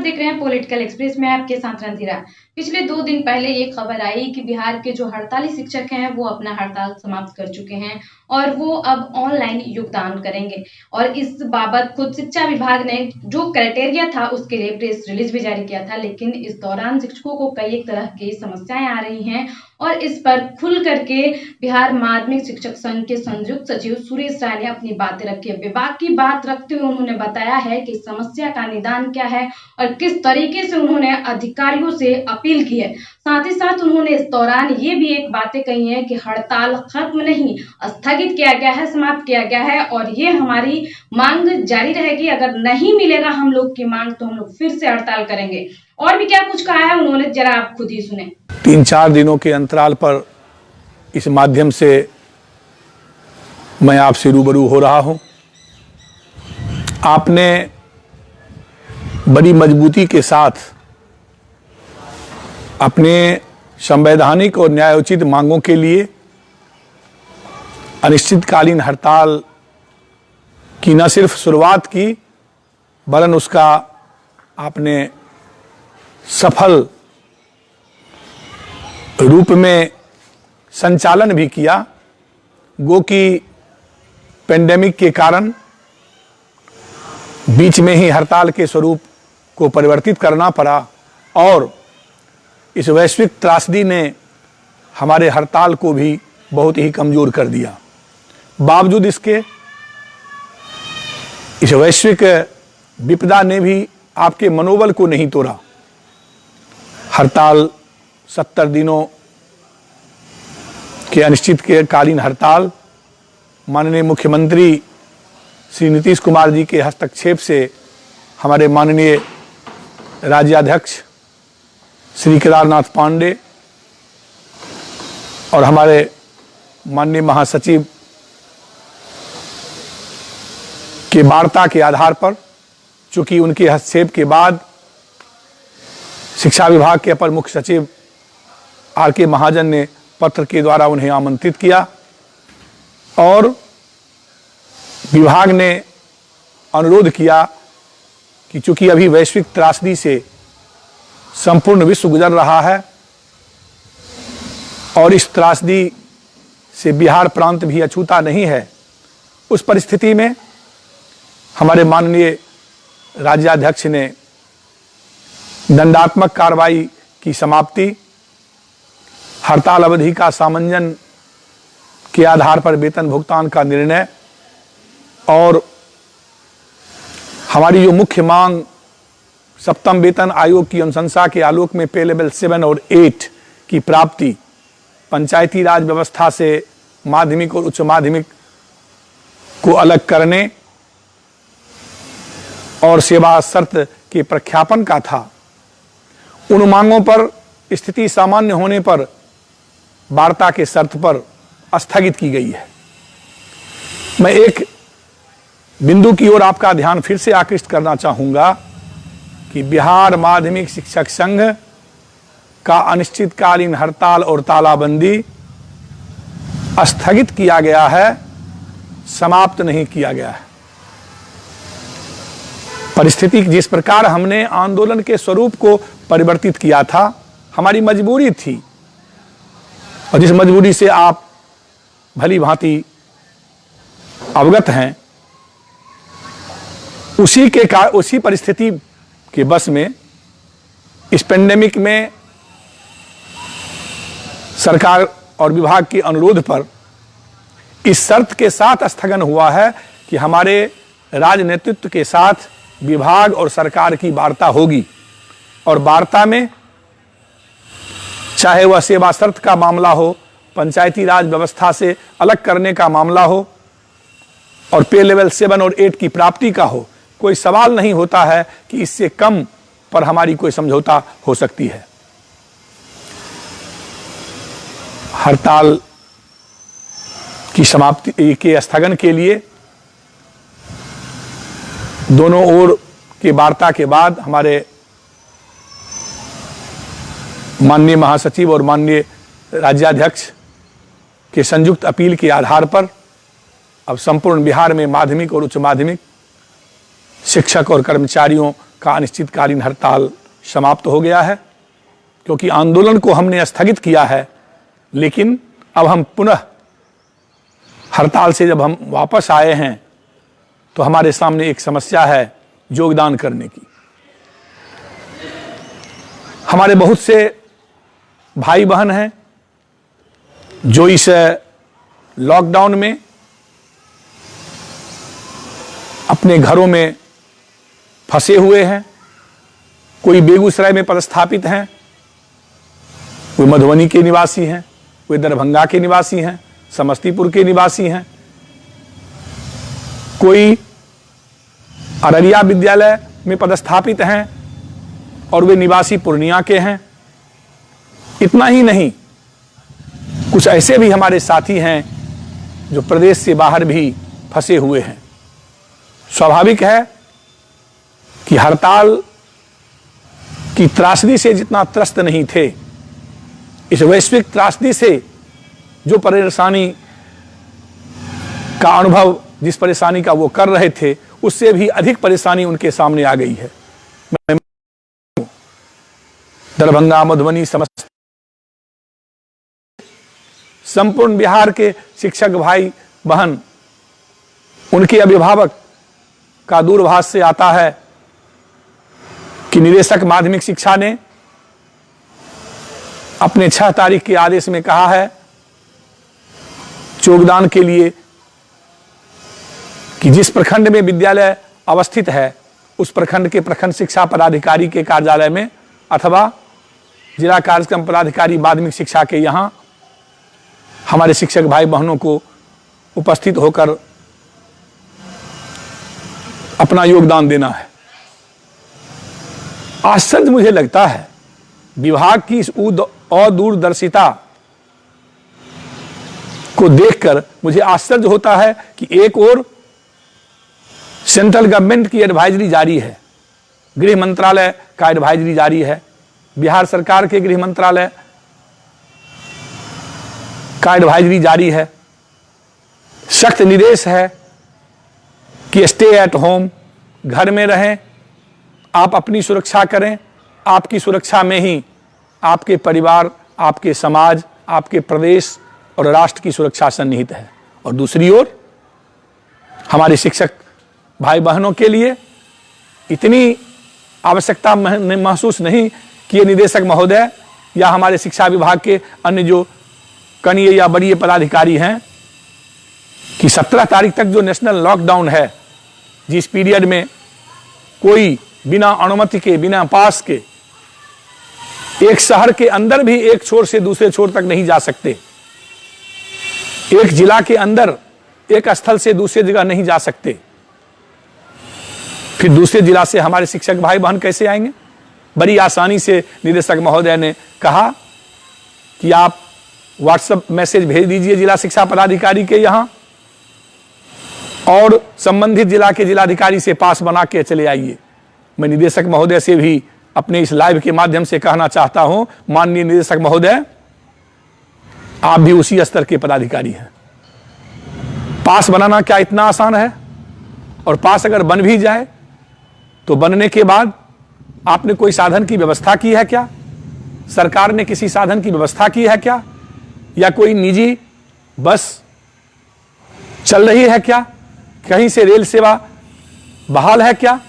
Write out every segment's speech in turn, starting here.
देख रहे हैं पॉलिटिकल एक्सप्रेस में, आपके साथ रणधीरा। पिछले 2 दिन पहले ये खबर आई कि बिहार के जो हड़ताली शिक्षक हैं वो अपना हड़ताल समाप्त कर चुके हैं और वो अब ऑनलाइन योगदान करेंगे। और इस बाबत खुद शिक्षा विभाग ने जो क्राइटेरिया था उसके लिए प्रेस रिलीज भी जारी किया था, लेकिन इस दौरान शिक्षकों को कई एक तरह की समस्याएं आ रही हैं और इस पर खुल करके बिहार माध्यमिक शिक्षक संघ के संयुक्त सचिव सुरेश राय ने अपनी बातें रखी है। विभाग की बात रखते हुए उन्होंने बताया है कि समस्या का निदान क्या है और किस तरीके से उन्होंने अधिकारियों से अपील की है। साथ ही साथ उन्होंने इस दौरान ये भी एक बातें कही है कि हड़ताल खत्म नहीं, स्थगित किया गया है, समाप्त किया गया है और ये हमारी मांग जारी रहेगी। अगर नहीं मिलेगा हम लोग की मांग तो हम लोग फिर से हड़ताल करेंगे। और भी क्या कुछ कहा है उन्होंने, जरा आप खुद ही सुने। 3-4 दिनों के अंतराल पर इस माध्यम से मैं आपसे रूबरू हो रहा हूं। आपने बड़ी मजबूती के साथ अपने संवैधानिक और न्यायोचित मांगों के लिए अनिश्चितकालीन हड़ताल की न सिर्फ शुरुआत की वरन उसका आपने सफल रूप में संचालन भी किया। गो कि पेंडेमिक के कारण बीच में ही हड़ताल के स्वरूप को परिवर्तित करना पड़ा और इस वैश्विक त्रासदी ने हमारे हड़ताल को भी बहुत ही कमजोर कर दिया। बावजूद इसके इस वैश्विक विपदा ने भी आपके मनोबल को नहीं तोड़ा। हड़ताल 70 दिनों के अनिश्चितकालीन हड़ताल माननीय मुख्यमंत्री श्री नीतीश कुमार जी के हस्तक्षेप से हमारे माननीय राज्याध्यक्ष श्री केदारनाथ पांडे और हमारे माननीय महासचिव के वार्ता के आधार पर, चूंकि उनके हस्तक्षेप के बाद शिक्षा विभाग के अपर मुख्य सचिव आर.के. महाजन ने पत्र के द्वारा उन्हें आमंत्रित किया और विभाग ने अनुरोध किया कि चूंकि अभी वैश्विक त्रासदी से संपूर्ण विश्व गुजर रहा है और इस त्रासदी से बिहार प्रांत भी अछूता नहीं है, उस परिस्थिति में हमारे माननीय राज्याध्यक्ष ने दंडात्मक कार्रवाई की समाप्ति, हड़ताल अवधि का सामंजन के आधार पर वेतन भुगतान का निर्णय और हमारी जो मुख्य मांग सप्तम वेतन आयोग की अनुशंसा के आलोक में पे लेवल 7 और 8 की प्राप्ति, पंचायती राज व्यवस्था से माध्यमिक और उच्च माध्यमिक को अलग करने और सेवा शर्त के प्रख्यापन का था। उन मांगों पर स्थिति सामान्य होने पर वार्ता के शर्त पर स्थगित की गई है। मैं एक बिंदु की ओर आपका ध्यान फिर से आकृष्ट करना चाहूंगा कि बिहार माध्यमिक शिक्षक संघ का अनिश्चितकालीन हड़ताल और तालाबंदी स्थगित किया गया है, समाप्त नहीं किया गया है। परिस्थिति जिस प्रकार हमने आंदोलन के स्वरूप को परिवर्तित किया था, हमारी मजबूरी थी और जिस मजबूरी से आप भली भांति अवगत हैं, उसी परिस्थिति के बस में इस पेंडेमिक में सरकार और विभाग के अनुरोध पर इस शर्त के साथ स्थगन हुआ है कि हमारे राजनेतृत्व के साथ विभाग और सरकार की वार्ता होगी और वार्ता में चाहे वह सेवा शर्त का मामला हो, पंचायती राज व्यवस्था से अलग करने का मामला हो और पे लेवल 7 और 8 की प्राप्ति का हो, कोई सवाल नहीं होता है कि इससे कम पर हमारी कोई समझौता हो सकती है। हड़ताल की समाप्ति के स्थगन के लिए दोनों ओर के वार्ता के बाद हमारे माननीय महासचिव और माननीय राज्याध्यक्ष के संयुक्त अपील के आधार पर अब संपूर्ण बिहार में माध्यमिक और उच्च माध्यमिक शिक्षक और कर्मचारियों का अनिश्चितकालीन हड़ताल समाप्त हो गया है, क्योंकि आंदोलन को हमने स्थगित किया है, लेकिन अब हम पुनः हड़ताल से जब हम वापस आए हैं तो हमारे सामने एक समस्या है योगदान करने की। हमारे बहुत से भाई बहन हैं जो इस लॉकडाउन में अपने घरों में फंसे हुए हैं। कोई बेगूसराय में पदस्थापित हैं, कोई मधुबनी के निवासी हैं, कोई दरभंगा के निवासी हैं, समस्तीपुर के निवासी हैं, कोई अररिया विद्यालय में पदस्थापित हैं और वे निवासी पूर्णिया के हैं। इतना ही नहीं, कुछ ऐसे भी हमारे साथी हैं जो प्रदेश से बाहर भी फंसे हुए हैं। स्वाभाविक है कि हड़ताल की त्रासदी से जितना त्रस्त नहीं थे, इस वैश्विक त्रासदी से जो परेशानी का अनुभव, जिस परेशानी का वो कर रहे थे, उससे भी अधिक परेशानी उनके सामने आ गई है। दरभंगा, मधुबनी, समस्तीपुर, संपूर्ण बिहार के शिक्षक भाई बहन, उनके अभिभावक का दूरभाष से आता है कि निदेशक माध्यमिक शिक्षा ने अपने 6 तारीख के आदेश में कहा है योगदान के लिए कि जिस प्रखंड में विद्यालय अवस्थित है उस प्रखंड के प्रखंड शिक्षा पदाधिकारी के कार्यालय में अथवा जिला कार्यक्रम पदाधिकारी माध्यमिक शिक्षा के यहाँ हमारे शिक्षक भाई बहनों को उपस्थित होकर अपना योगदान देना है। आश्चर्य मुझे लगता है विभाग की इस अदूरदर्शिता को देखकर मुझे आश्चर्य होता है कि एक ओर सेंट्रल गवर्नमेंट की एडवाइजरी जारी है, गृह मंत्रालय का एडवाइजरी जारी है, बिहार सरकार के गृह मंत्रालय का एडवाइजरी जारी है, सख्त निर्देश है कि स्टे एट होम, घर में रहें, आप अपनी सुरक्षा करें, आपकी सुरक्षा में ही आपके परिवार, आपके समाज, आपके प्रदेश और राष्ट्र की सुरक्षा सन्निहित है। और दूसरी ओर हमारे शिक्षक भाई बहनों के लिए इतनी आवश्यकता महसूस नहीं किए निदेशक महोदय या हमारे शिक्षा विभाग के अन्य जो कनीय या बड़े पदाधिकारी हैं कि 17 तारीख तक जो नेशनल लॉकडाउन है, जिस पीरियड में कोई बिना अनुमति के, बिना पास के एक शहर के अंदर भी एक छोर से दूसरे छोर तक नहीं जा सकते, एक जिला के अंदर एक स्थल से दूसरे जगह नहीं जा सकते, फिर दूसरे जिला से हमारे शिक्षक भाई बहन कैसे आएंगे? बड़ी आसानी से निदेशक महोदय ने कहा कि आप व्हाट्सएप मैसेज भेज दीजिए जिला शिक्षा पदाधिकारी के यहाँ और संबंधित जिला के जिलाधिकारी से पास बना के चले आइए। मैं निदेशक महोदय से भी अपने इस लाइव के माध्यम से कहना चाहता हूं, माननीय निदेशक महोदय, आप भी उसी स्तर के पदाधिकारी हैं। पास बनाना क्या इतना आसान है? और पास अगर बन भी जाए तो बनने के बाद आपने कोई साधन की व्यवस्था की है क्या? सरकार ने किसी साधन की व्यवस्था की है क्या? या कोई निजी बस चल रही है क्या? कहीं से रेल सेवा बहाल है क्या?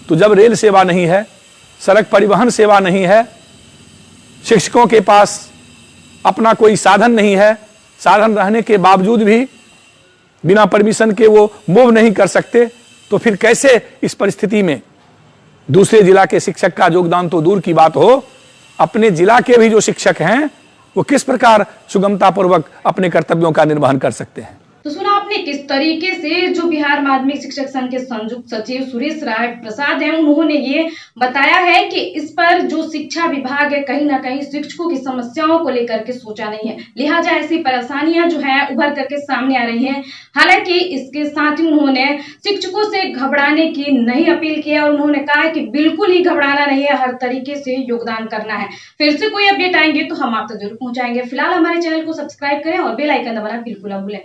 तो जब रेल सेवा नहीं है, सड़क परिवहन सेवा नहीं है, शिक्षकों के पास अपना कोई साधन नहीं है, साधन रहने के बावजूद भी बिना परमिशन के वो मूव नहीं कर सकते, तो फिर कैसे इस परिस्थिति में दूसरे जिला के शिक्षक का योगदान तो दूर की बात हो, अपने जिला के भी जो शिक्षक हैं वो किस प्रकार सुगमतापूर्वक अपने कर्तव्यों का निर्वहन कर सकते हैं? तो सुना आपने किस तरीके से जो बिहार माध्यमिक शिक्षक संघ के संयुक्त सचिव सुरेश राय प्रसाद हैं, उन्होंने ये बताया है कि इस पर जो शिक्षा विभाग है कहीं ना कहीं शिक्षकों की समस्याओं को लेकर के सोचा नहीं है, लिहाजा ऐसी परेशानियां जो है उभर करके सामने आ रही हैं। हालांकि इसके साथ ही उन्होंने शिक्षकों से घबराने की नहीं अपील की है और उन्होंने कहा है कि बिल्कुल ही घबराना नहीं है, हर तरीके से योगदान करना है। फिर से कोई अपडेट आएंगे तो हम आप तक जरूर पहुंचाएंगे। फिलहाल हमारे चैनल को सब्सक्राइब करें और बेल आइकन दबाना बिल्कुल न भूलें।